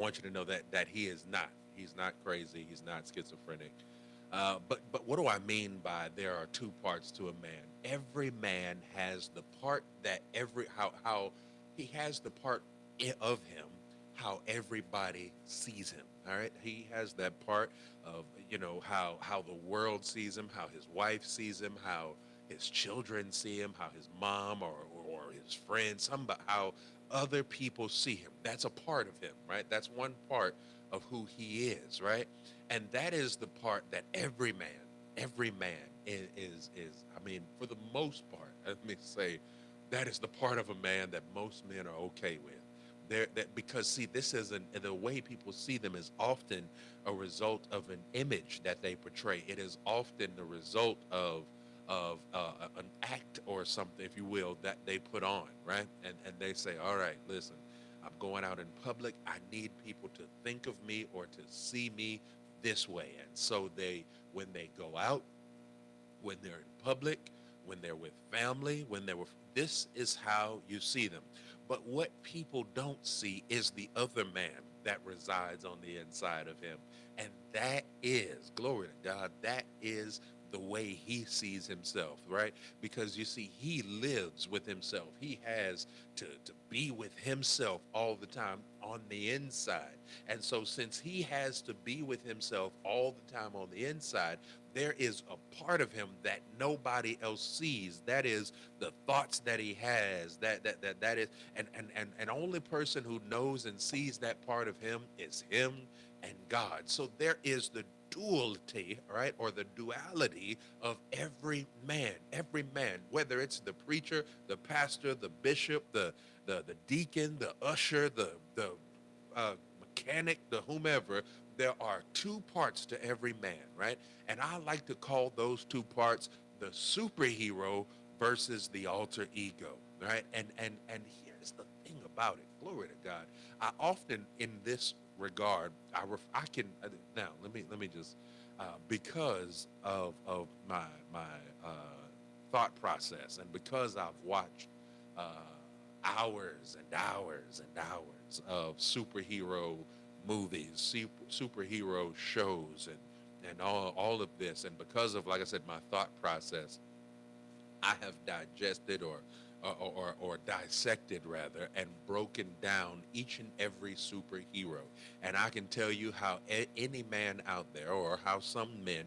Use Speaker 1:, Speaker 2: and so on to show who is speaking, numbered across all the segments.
Speaker 1: I want you to know that he is not. He's not crazy. He's not schizophrenic. But what do I mean by there are two parts to a man? Every man has the part that every how he has the part of him how everybody sees him. All right, he has that part of how the world sees him, how his wife sees him, how his children see him, how his mom or his friends, how other people see him. That's a part of him, right? That's one part of who he is, right? And that is the part that every man is I mean, for the most part, let me say, that is the part of a man that most men are okay with. There, that because see, this is the way people see them is often a result of an image that they portray. It is often the result of an act or something, if you will, that they put on, right? And they say, all right, listen, I'm going out in public. I need people to think of me or to see me this way. And so when they go out, when they're in public, when they're with family, when they're with, this is how you see them. But what people don't see is the other man that resides on the inside of him. And that is, glory to God, that is the way he sees himself, right? Because you see, he lives with himself. He has to be with himself all the time on the inside. And so, since he has to be with himself all the time on the inside, there is a part of him that nobody else sees. That is the thoughts that he has. That is, and only person who knows and sees that part of him is him and God. So there is the duality, right, or the duality of every man, whether it's the preacher, the pastor, the bishop, the deacon, the usher, the mechanic, the whomever. There are two parts to every man, right? And I like to call those two parts the superhero versus the alter ego, right? And here's the thing about it. Glory to God. I often, in this regard, I can now let me just because of my thought process, and because I've watched uh, hours and hours and hours of superhero movies, superhero shows, and all of this, and because of, like I said, my thought process, I have digested or dissected rather and broken down each and every superhero, and I can tell you how any man out there, or how some men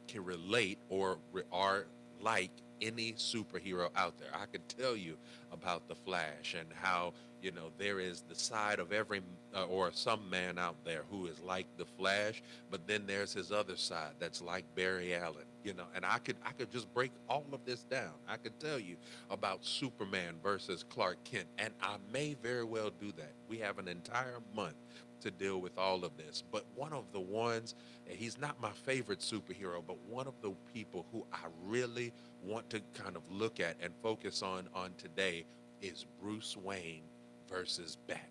Speaker 1: can relate are like any superhero out there. I could tell you about the Flash and how there is the side of every or some man out there who is like the Flash, but then there's his other side that's like Barry Allen. And I could just break all of this down. I could tell you about Superman versus Clark Kent, and I may very well do that. We have an entire month to deal with all of this. But one of the ones, he's not my favorite superhero, but one of the people who I really want to kind of look at and focus on today is Bruce Wayne versus Batman.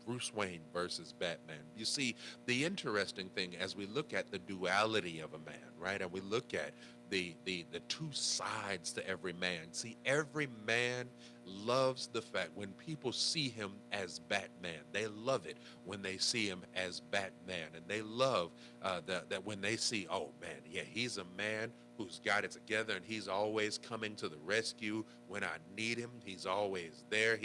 Speaker 1: Bruce Wayne versus Batman. You see, the interesting thing as we look at the duality of a man, right? And we look at the two sides to every man. See, every man loves the fact when people see him as Batman, they love it when they see him as Batman, and they love that when they see, oh man, yeah, he's a man who's got it together, and he's always coming to the rescue when I need him. He's always there.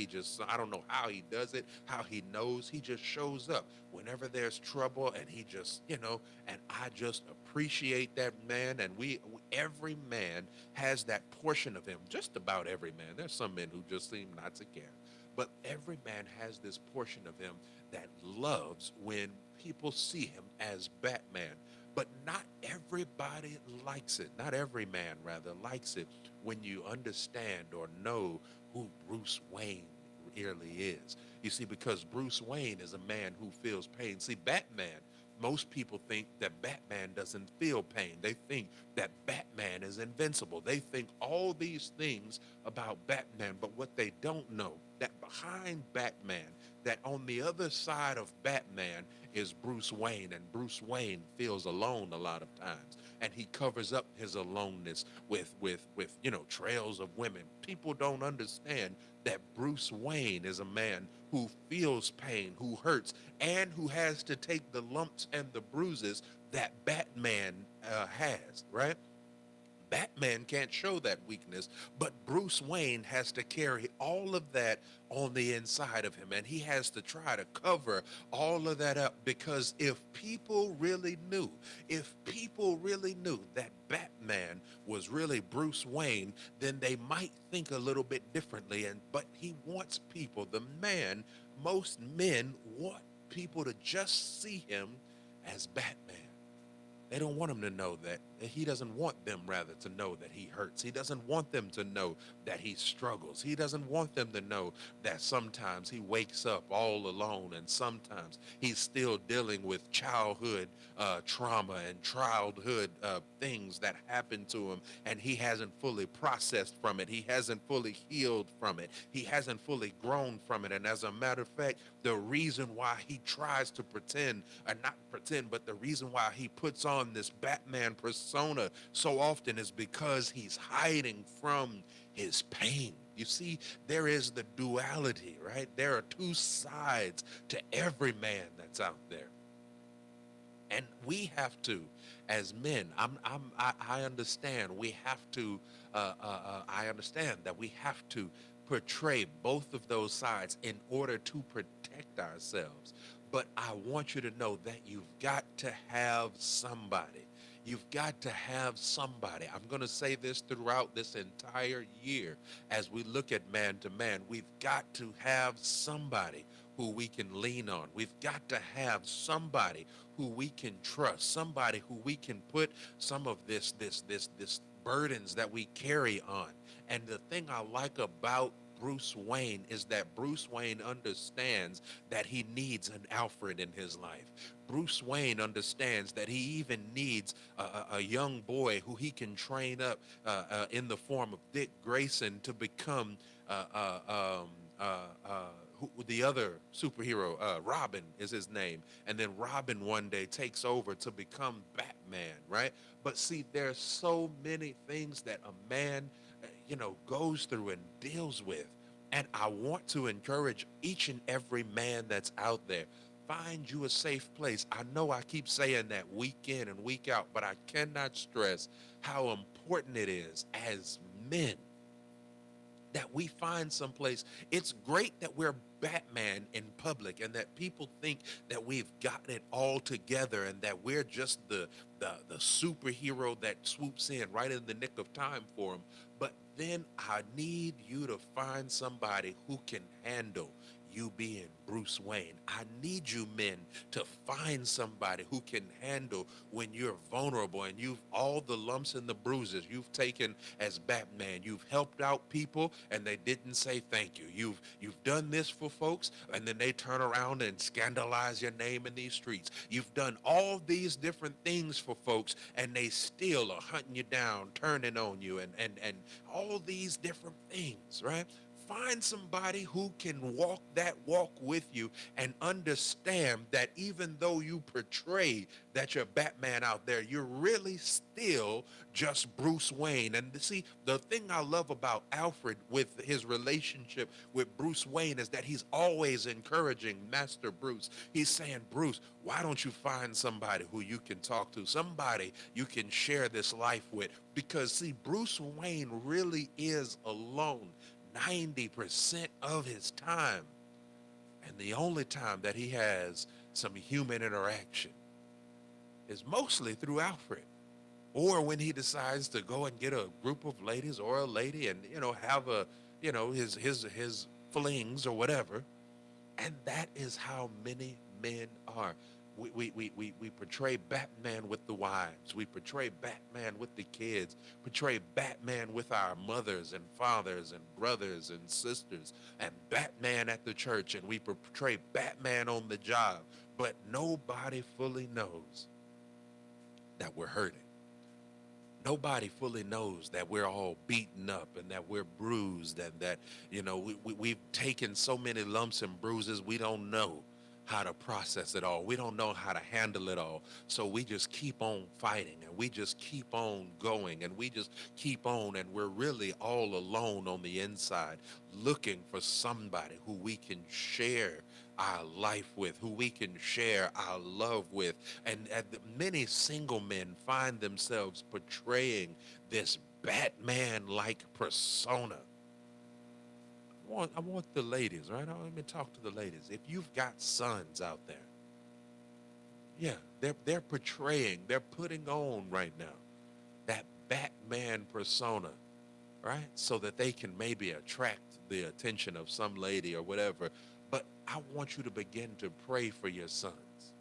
Speaker 1: I don't know how he does it, how he knows. He just shows up whenever there's trouble, and he just, and I just appreciate that man. And every man has that portion of him, just about every man. There's some men who just seem not to care. But every man has this portion of him that loves when people see him as Batman. But not everybody likes it. Not every man, rather, likes it when you understand or know who Bruce Wayne really is. You see, because Bruce Wayne is a man who feels pain. See, Batman, most people think that Batman doesn't feel pain. They think that Batman is invincible. They think all these things about Batman, but what they don't know, that behind Batman, that on the other side of Batman is Bruce Wayne, and Bruce Wayne feels alone a lot of times, and he covers up his aloneness with trails of women. People don't understand that Bruce Wayne is a man who feels pain, who hurts, and who has to take the lumps and the bruises that Batman has, right? Batman can't show that weakness, but Bruce Wayne has to carry all of that on the inside of him. And he has to try to cover all of that up, because if people really knew that Batman was really Bruce Wayne, then they might think a little bit differently. But he wants people, the man, most men want people to just see him as Batman. They don't want him to know that. He doesn't want them, rather, to know that he hurts. He doesn't want them to know that he struggles. He doesn't want them to know that sometimes he wakes up all alone, and sometimes he's still dealing with childhood trauma and childhood things that happened to him, and he hasn't fully processed from it. He hasn't fully healed from it. He hasn't fully grown from it. And as a matter of fact, the reason why he tries to pretend, or not pretend, but the reason why he puts on this Batman persona so often is because he's hiding from his pain. You see, there is the duality, right? There are two sides to every man that's out there. And we have to, as men, I understand we have to, I understand that we have to portray both of those sides in order to protect ourselves. But I want you to know that you've got to have somebody. You've got to have somebody. I'm going to say this throughout this entire year as we look at man to man. We've got to have somebody who we can lean on. We've got to have somebody who we can trust, somebody who we can put some of this burdens that we carry on. And the thing I like about Bruce Wayne is that Bruce Wayne understands that he needs an Alfred in his life. Bruce Wayne understands that he even needs a young boy who he can train up in the form of Dick Grayson to become the other superhero. Robin is his name. And then Robin one day takes over to become Batman, right? But see, there's so many things that a man goes through and deals with. And I want to encourage each and every man that's out there, find you a safe place. I know I keep saying that week in and week out, but I cannot stress how important it is as men that we find someplace. It's great that we're Batman in public and that people think that we've gotten it all together and that we're just the superhero that swoops in right in the nick of time for them. But then I need you to find somebody who can handle you being Bruce Wayne. I need you men to find somebody who can handle when you're vulnerable and you've all the lumps and the bruises you've taken as Batman. You've helped out people and they didn't say thank you. You've done this for folks and then they turn around and scandalize your name in these streets. You've done all these different things for folks and they still are hunting you down, turning on you, and all these different things, right? Find somebody who can walk that walk with you and understand that even though you portray that you're Batman out there, you're really still just Bruce Wayne. And see, the thing I love about Alfred with his relationship with Bruce Wayne is that he's always encouraging Master Bruce. He's saying, Bruce, why don't you find somebody who you can talk to, somebody you can share this life with? Because see, Bruce Wayne really is alone 90% of his time. And the only time that he has some human interaction is mostly through Alfred. Or when he decides to go and get a group of ladies or a lady and, have his flings or whatever. And that is how many men are. We portray Batman with the wives. We portray Batman with the kids. Portray Batman with our mothers and fathers and brothers and sisters. And Batman at the church. And we portray Batman on the job. But nobody fully knows that we're hurting. Nobody fully knows that we're all beaten up and that we're bruised and that, we've taken so many lumps and bruises, we don't know how to process it all. We don't know how to handle it all. So we just keep on fighting and we just keep on going and we just keep on. And we're really all alone on the inside, looking for somebody who we can share our life with, who we can share our love with. And many single men find themselves portraying this Batman like persona. I want the ladies, right? Let me talk to the ladies. If you've got sons out there, yeah, they're portraying, they're putting on right now that Batman persona, right? So that they can maybe attract the attention of some lady or whatever. But I want you to begin to pray for your sons,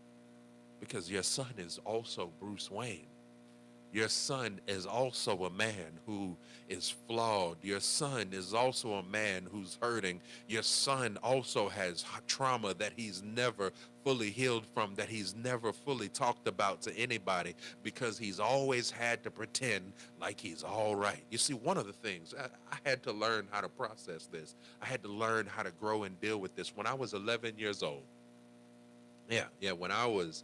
Speaker 1: because your son is also Bruce Wayne. Your son is also a man who is flawed. Your son is also a man who's hurting. Your son also has trauma that he's never fully healed from, that he's never fully talked about to anybody, because he's always had to pretend like he's all right. You see, one of the things I had to learn how to process this, I had to learn how to grow and deal with this when I was 11 years old. Yeah, when I was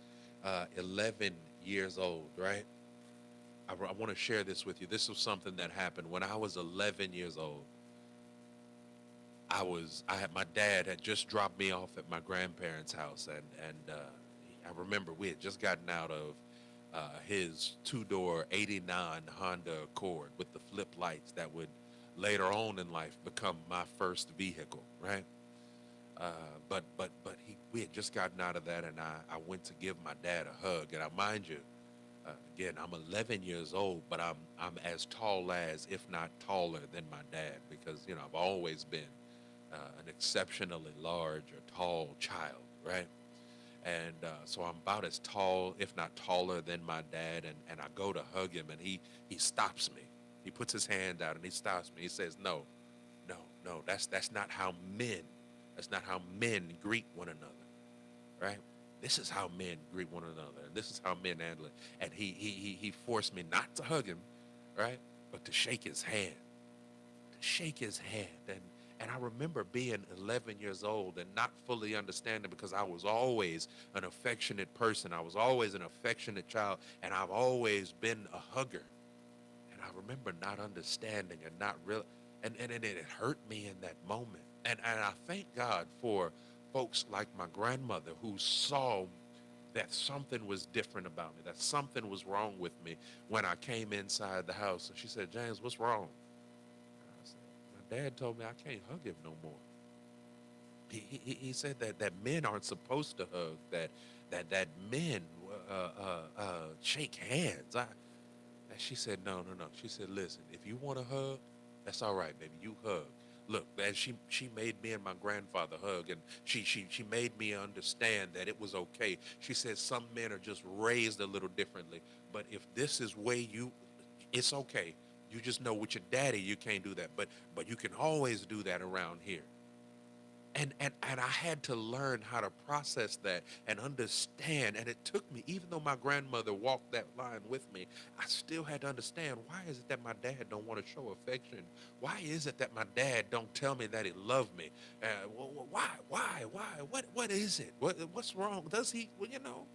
Speaker 1: 11 years old, right? I want to share this with you. This was something that happened when I was 11 years old. My dad had just dropped me off at my grandparents' house, and I remember we had just gotten out of his two-door '89 Honda Accord with the flip lights that would later on in life become my first vehicle, right? We had just gotten out of that, and I went to give my dad a hug, and I mind you, again, I'm 11 years old, but I'm as tall as, if not taller than my dad, because I've always been an exceptionally large or tall child, right? And so I'm about as tall, if not taller, than my dad, and I go to hug him, and he stops me. He puts his hand out and he stops me. He says, "No, no, no. That's not how men. That's not how men greet one another, right? This is how men greet one another, and this is how men handle it." And he forced me not to hug him, right, but to shake his hand, and I remember being 11 years old and not fully understanding, because I was always an affectionate person. I was always an affectionate child, and I've always been a hugger. And I remember not understanding and not real, and it hurt me in that moment. And I thank God for folks like my grandmother, who saw that something was different about me, that something was wrong with me when I came inside the house. And she said, "James, what's wrong?" I said, "My dad told me I can't hug him no more. He said that men aren't supposed to hug, that men shake hands." And she said, "No, no, no." She said, "Listen, if you want to hug, that's all right, baby. You hug." Look, and she made me and my grandfather hug, and she made me understand that it was okay. She said some men are just raised a little differently, but if this is way you, it's okay. You just know with your daddy you can't do that, but you can always do that around here. And I had to learn how to process that and understand. And it took me, even though my grandmother walked that line with me, I still had to understand, why is it that my dad don't want to show affection? Why is it that my dad don't tell me that he loved me? Why? What is it? What's wrong? Does he? Well,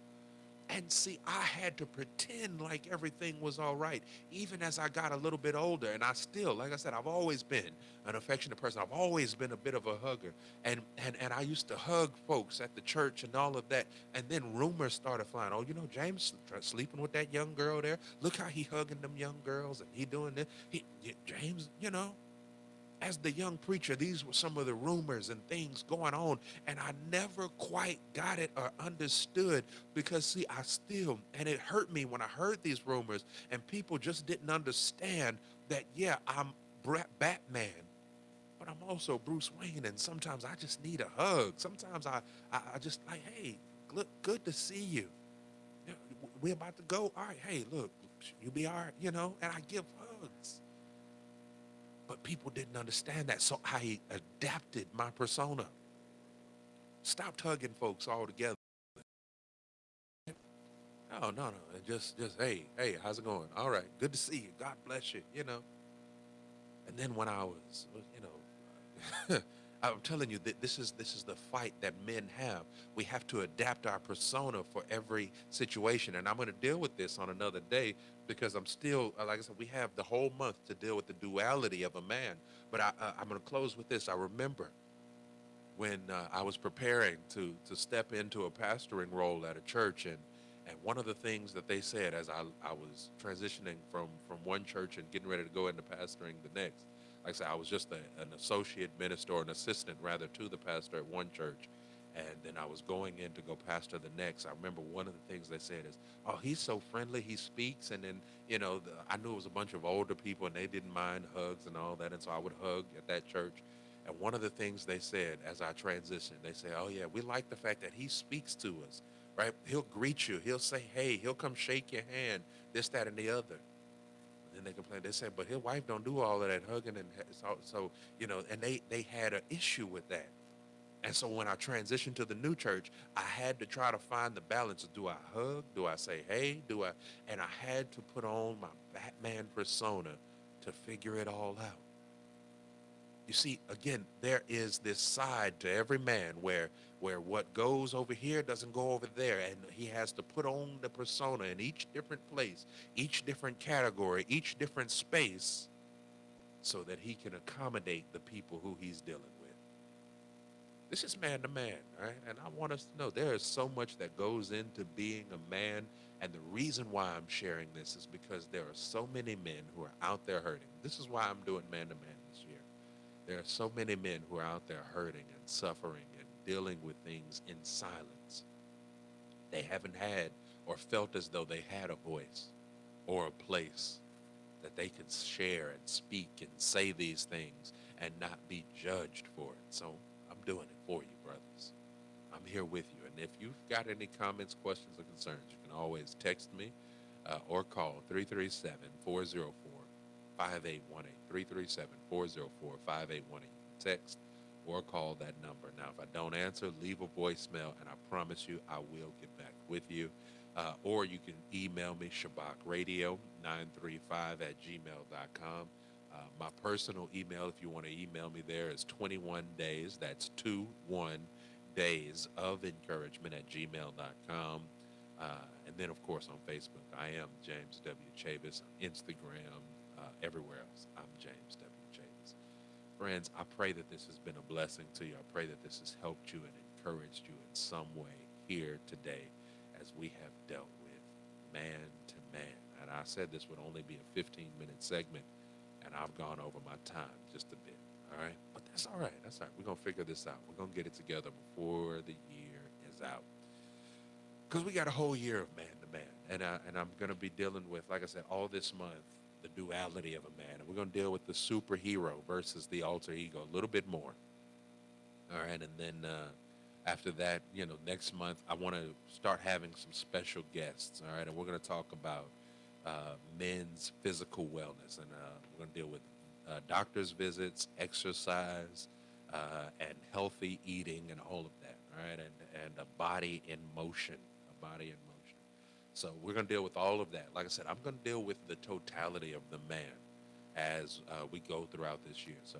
Speaker 1: and see, I had to pretend like everything was all right, even as I got a little bit older. And I still, like I said, I've always been an affectionate person. I've always been a bit of a hugger. And I used to hug folks at the church and all of that. And then rumors started flying. "Oh, James sleeping with that young girl there. Look how he hugging them young girls and he doing this. James, as the young preacher, these were some of the rumors and things going on, and I never quite got it or understood, because see, and it hurt me when I heard these rumors, and people just didn't understand that, yeah, I'm Batman, but I'm also Bruce Wayne, and sometimes I just need a hug. Sometimes I just like, "Hey, look, good to see you. Yeah, we about to go. All right, hey, look, you be all right, and I give hugs." But people didn't understand that. So I adapted my persona. Stopped hugging folks altogether. No, no, no. And just, hey, how's it going? All right, good to see you. God bless you. And then when I was, I'm telling you that this is the fight that men have. We have to adapt our persona for every situation, and I'm going to deal with this on another day because I'm still, like I said, we have the whole month to deal with the duality of a man. But I'm going to close with this. I remember when I was preparing to step into a pastoring role at a church, and one of the things that they said as I was transitioning from one church and getting ready to go into pastoring the next, like I said, I was just an associate minister or an assistant rather to the pastor at one church, and then I was going in to go pastor the next. I remember one of the things they said is, "Oh, he's so friendly. He speaks." And then I knew it was a bunch of older people, and they didn't mind hugs and all that, and so I would hug at that church. And one of the things they said as I transitioned, they say, "Oh yeah, we like the fact that he speaks to us, right? He'll greet you. He'll say, hey, he'll come shake your hand, this, that, and the other." And then they complain. They said, "But his wife don't do all of that hugging." And and they had an issue with that. And so when I transitioned to the new church, I had to try to find the balance. Do I hug? Do I say, hey? Do I? And I had to put on my Batman persona to figure it all out. You see, again, there is this side to every man where what goes over here doesn't go over there, and he has to put on the persona in each different place, each different category, each different space, so that he can accommodate the people who he's dealing with. This is man to man, right? And I want us to know there is so much that goes into being a man. And the reason why I'm sharing this is because there are so many men who are out there hurting. This is why I'm doing man to man this year. There are so many men who are out there hurting and suffering and dealing with things in silence. They haven't had or felt as though they had a voice or a place that they could share and speak and say these things and not be judged for it. So I'm doing it for you, brothers. I'm here with you. And if you've got any comments, questions, or concerns, you can always text me or call 337 404 5818. 337 404 5818. You can text or call that number. Now, if I don't answer, leave a voicemail, and I promise you I will get back with you. Or you can email me, shabakradio935 at gmail.com. My personal email, if you want to email me there, is 21 days. That's 21 days of encouragement at gmail.com. And then, of course, on Facebook, I am James W. Chavis. On Instagram, everywhere else, I'm James W. Chavis. Friends, I pray that this has been a blessing to you. I pray that this has helped you and encouraged you in some way here today as we have dealt with man to man. And I said this would only be a 15-minute segment, and I've gone over my time just a bit. All right? But that's all right. That's all right. We're going to figure this out. We're going to get it together before the year is out. Because we got a whole year of man to man. And I'm going to be dealing with, like I said, all this month, the duality of a man. And we're going to deal with the superhero versus the alter ego a little bit more. All right. And then after that, next month, I want to start having some special guests. All right. And we're going to talk about men's physical wellness. And we're going to deal with doctor's visits, exercise, and healthy eating and all of that. All right. And a body in motion, a body in motion. So we're going to deal with all of that. Like I said, I'm going to deal with the totality of the man as we go throughout this year. So,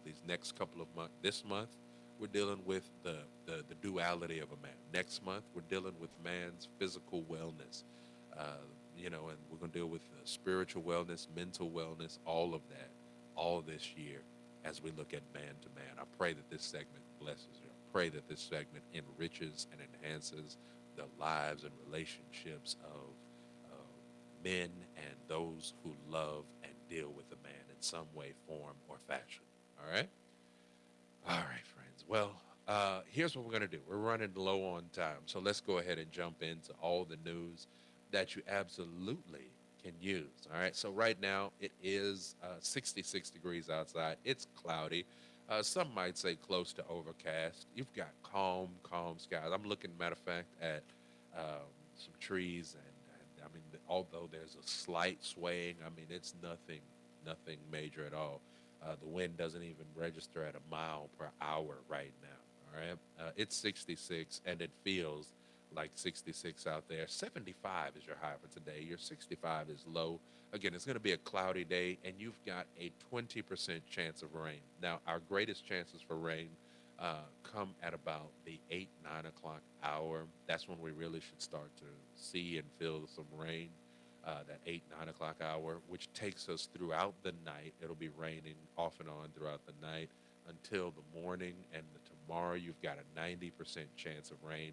Speaker 1: these next couple of months, this month, we're dealing with the duality of a man. Next month, we're dealing with man's physical wellness, and we're going to deal with spiritual wellness, mental wellness, all of that, all this year as we look at man to man. I pray that this segment blesses you. I pray that this segment enriches and enhances the lives and relationships of men and those who love and deal with a man in some way, form, or fashion. All right? All right, friends. Well, here's what we're going to do. We're running low on time, so let's go ahead and jump into all the news that you absolutely can use. All right, so right now it is 66 degrees outside. It's cloudy. Some might say close to overcast. You've got calm skies. I'm looking, matter of fact, at some trees, and I mean, although there's a slight swaying, I mean, it's nothing major at all. The wind doesn't even register at a mile per hour right now. All right, it's 66, and it feels like 66 out there. 75 is your high for today. Your 65 is low. Again, it's going to be a cloudy day, and you've got a 20% chance of rain. Now, our greatest chances for rain come at about the 8, 9 o'clock hour. That's when we really should start to see and feel some rain. That 8, 9 o'clock hour, which takes us throughout the night. It'll be raining off and on throughout the night until the morning. And tomorrow, you've got a 90% chance of rain.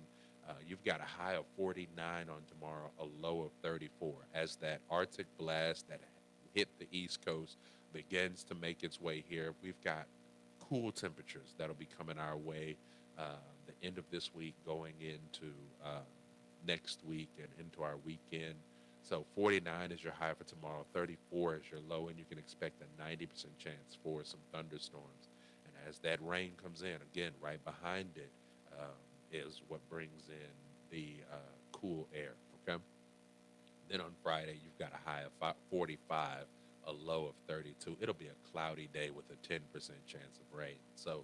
Speaker 1: You've got a high of 49 on tomorrow, a low of 34, as that Arctic blast that hit the East Coast begins to make its way here. We've got cool temperatures that'll be coming our way uh, the end of this week, going into next week and into our weekend. So 49 is your high for tomorrow, 34 is your low, and you can expect a 90% chance for some thunderstorms. And as that rain comes in, again, right behind it, is what brings in the cool air. Okay. Then on Friday, you've got a high of 45, a low of 32. It'll be a cloudy day with a 10% chance of rain. So